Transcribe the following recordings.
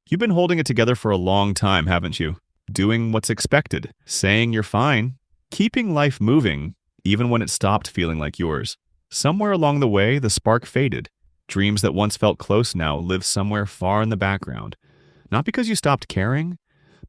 You've been holding it together for a long time, haven't you? Doing what's expected, saying you're fine, keeping life moving, even when it stopped feeling like yours. Somewhere along the way, the spark faded. Dreams that once felt close now live somewhere far in the background. Not because you stopped caring,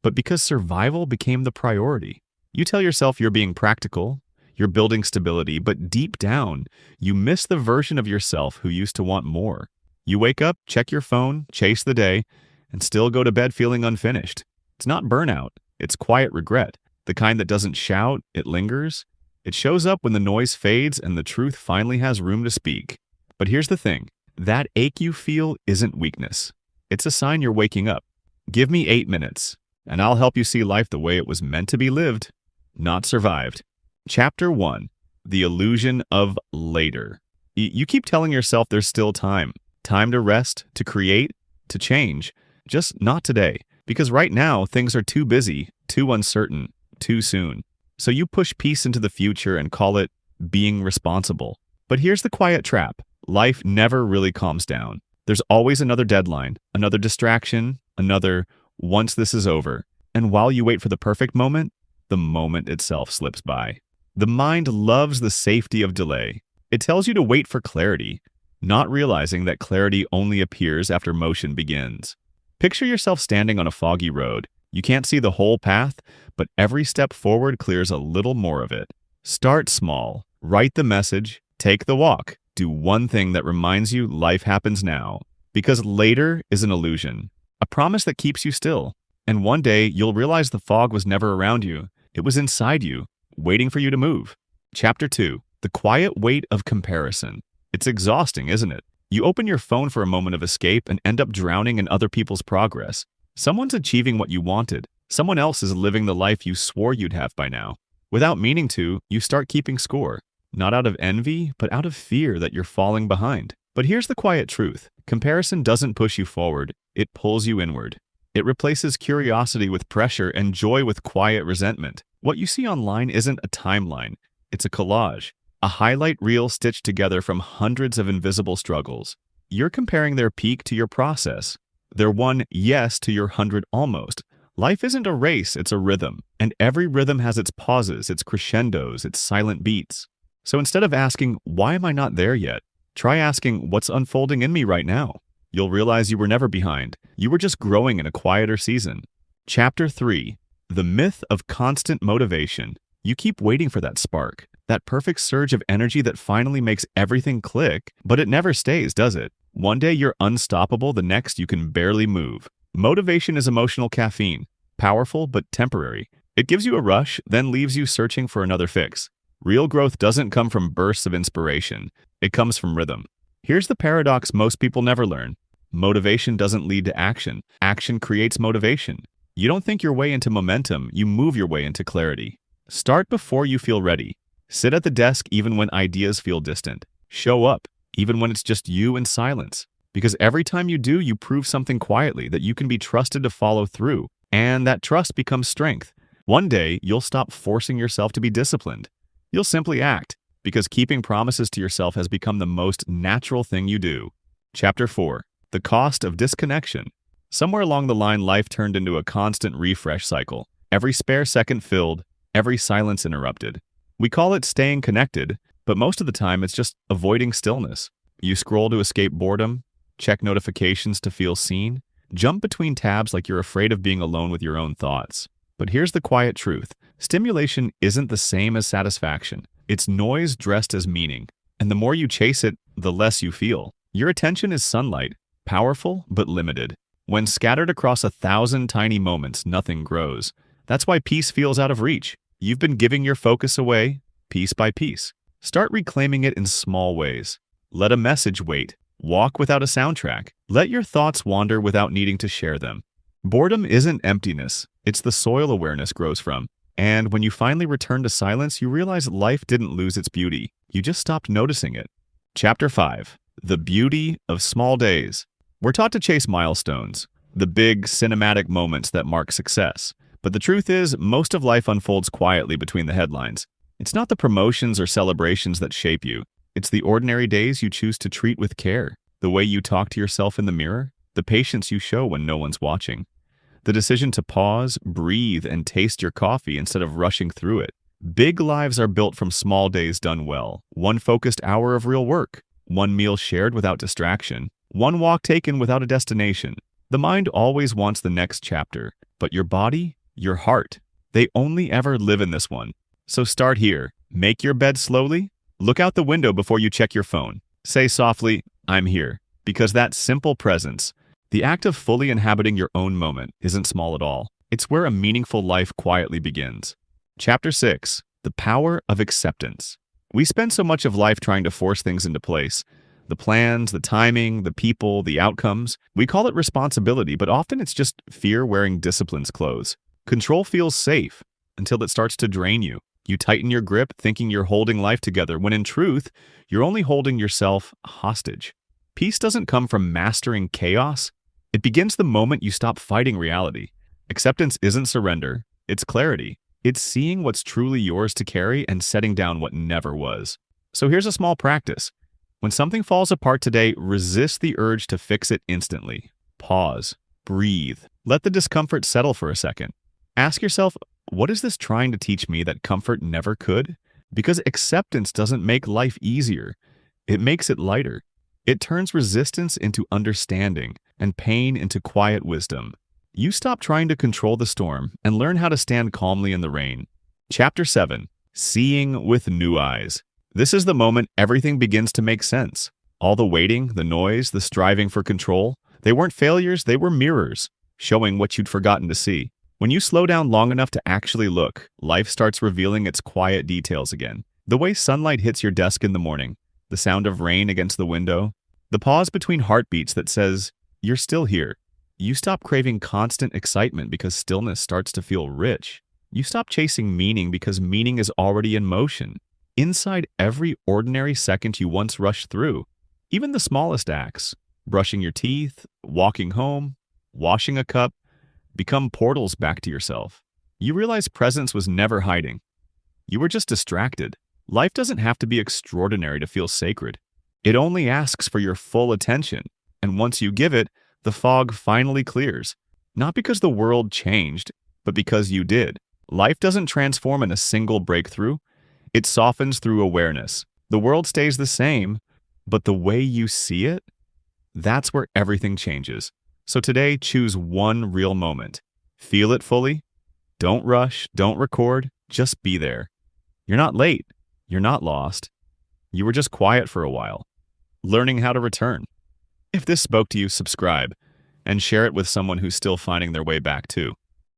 but because survival became the priority. You tell yourself you're being practical, you're building stability, but deep down, you miss the version of yourself who used to want more. You wake up, check your phone, chase the day, and still go to bed feeling unfinished. It's not burnout, it's quiet regret. The kind that doesn't shout, it lingers. It shows up when the noise fades and the truth finally has room to speak. But here's the thing, that ache you feel isn't weakness. It's a sign you're waking up. Give me 8 minutes, and I'll help you see life the way it was meant to be lived, not survived. Chapter 1. The Illusion of Later. You keep telling yourself there's still time. Time to rest, to create, to change. Just not today. Because right now, things are too busy, too uncertain, too soon. So you push peace into the future and call it being responsible. But here's the quiet trap. Life never really calms down. There's always another deadline, another distraction, another once this is over. And while you wait for the perfect moment, the moment itself slips by. The mind loves the safety of delay. It tells you to wait for clarity, not realizing that clarity only appears after motion begins. Picture yourself standing on a foggy road. You can't see the whole path, but every step forward clears a little more of it. Start small. Write the message. Take the walk. Do one thing that reminds you life happens now. Because later is an illusion. A promise that keeps you still. And one day, you'll realize the fog was never around you. It was inside you, waiting for you to move. Chapter 2. The quiet weight of comparison. It's exhausting, isn't it? You open your phone for a moment of escape and end up drowning in other people's progress. Someone's achieving what you wanted. Someone else is living the life you swore you'd have by now. Without meaning to, you start keeping score. Not out of envy, but out of fear that you're falling behind. But here's the quiet truth. Comparison doesn't push you forward. It pulls you inward. It replaces curiosity with pressure and joy with quiet resentment. What you see online isn't a timeline. It's a collage. A highlight reel stitched together from hundreds of invisible struggles. You're comparing their peak to your process. Their one yes to your 100 almost. Life isn't a race, it's a rhythm. And every rhythm has its pauses, its crescendos, its silent beats. So instead of asking, why am I not there yet? Try asking, what's unfolding in me right now? You'll realize you were never behind. You were just growing in a quieter season. Chapter 3. The Myth of Constant Motivation. You keep waiting for that spark. That perfect surge of energy that finally makes everything click, but it never stays, does it? One day you're unstoppable, the next you can barely move. Motivation is emotional caffeine, powerful but temporary. It gives you a rush, then leaves you searching for another fix. Real growth doesn't come from bursts of inspiration. It comes from rhythm. Here's the paradox most people never learn. Motivation doesn't lead to action. Action creates motivation. You don't think your way into momentum, you move your way into clarity. Start before you feel ready. Sit at the desk even when ideas feel distant. Show up, even when it's just you in silence. Because every time you do, you prove something quietly that you can be trusted to follow through. And that trust becomes strength. One day, you'll stop forcing yourself to be disciplined. You'll simply act, because keeping promises to yourself has become the most natural thing you do. Chapter 4. The Cost of Disconnection. Somewhere along the line, life turned into a constant refresh cycle. Every spare second filled, every silence interrupted. We call it staying connected, but most of the time it's just avoiding stillness. You scroll to escape boredom, check notifications to feel seen, jump between tabs like you're afraid of being alone with your own thoughts. But here's the quiet truth. Stimulation isn't the same as satisfaction. It's noise dressed as meaning. And the more you chase it, the less you feel. Your attention is sunlight, powerful but limited. When scattered across 1,000 tiny moments, nothing grows. That's why peace feels out of reach. You've been giving your focus away, piece by piece. Start reclaiming it in small ways. Let a message wait. Walk without a soundtrack. Let your thoughts wander without needing to share them. Boredom isn't emptiness. It's the soil awareness grows from. And when you finally return to silence, you realize life didn't lose its beauty. You just stopped noticing it. Chapter 5. The Beauty of Small Days. We're taught to chase milestones, the big cinematic moments that mark success. But the truth is, most of life unfolds quietly between the headlines. It's not the promotions or celebrations that shape you. It's the ordinary days you choose to treat with care, the way you talk to yourself in the mirror, the patience you show when no one's watching, the decision to pause, breathe, and taste your coffee instead of rushing through it. Big lives are built from small days done well, one focused hour of real work, one meal shared without distraction, one walk taken without a destination. The mind always wants the next chapter, but your body, your heart, they only ever live in this one. So start here. Make your bed slowly. Look out the window before you check your phone. Say softly, "I'm here," because that simple presence, the act of fully inhabiting your own moment, isn't small at all. It's where a meaningful life quietly begins. Chapter 6. The Power of Acceptance. We spend so much of life trying to force things into place. The plans, the timing, the people, the outcomes. We call it responsibility, but often it's just fear wearing discipline's clothes. Control feels safe until it starts to drain you. You tighten your grip, thinking you're holding life together, when in truth, you're only holding yourself hostage. Peace doesn't come from mastering chaos. It begins the moment you stop fighting reality. Acceptance isn't surrender, it's clarity. It's seeing what's truly yours to carry and setting down what never was. So here's a small practice. When something falls apart today, resist the urge to fix it instantly. Pause. Breathe. Let the discomfort settle for a second. Ask yourself, what is this trying to teach me that comfort never could? Because acceptance doesn't make life easier. It makes it lighter. It turns resistance into understanding and pain into quiet wisdom. You stop trying to control the storm and learn how to stand calmly in the rain. Chapter 7. Seeing with New Eyes. This is the moment everything begins to make sense. All the waiting, the noise, the striving for control, they weren't failures, they were mirrors, showing what you'd forgotten to see. When you slow down long enough to actually look, life starts revealing its quiet details again. The way sunlight hits your desk in the morning, the sound of rain against the window, the pause between heartbeats that says, "You're still here." You stop craving constant excitement because stillness starts to feel rich. You stop chasing meaning because meaning is already in motion. Inside every ordinary second you once rushed through, even the smallest acts, brushing your teeth, walking home, washing a cup, become portals back to yourself. You realize presence was never hiding. You were just distracted. Life doesn't have to be extraordinary to feel sacred. It only asks for your full attention, and once you give it, the fog finally clears. Not because the world changed, but because you did. Life doesn't transform in a single breakthrough. It softens through awareness. The world stays the same, but the way you see it, that's where everything changes. So today, choose one real moment. Feel it fully. Don't rush, don't record, just be there. You're not late. You're not lost. You were just quiet for a while, learning how to return. If this spoke to you, subscribe and share it with someone who's still finding their way back too.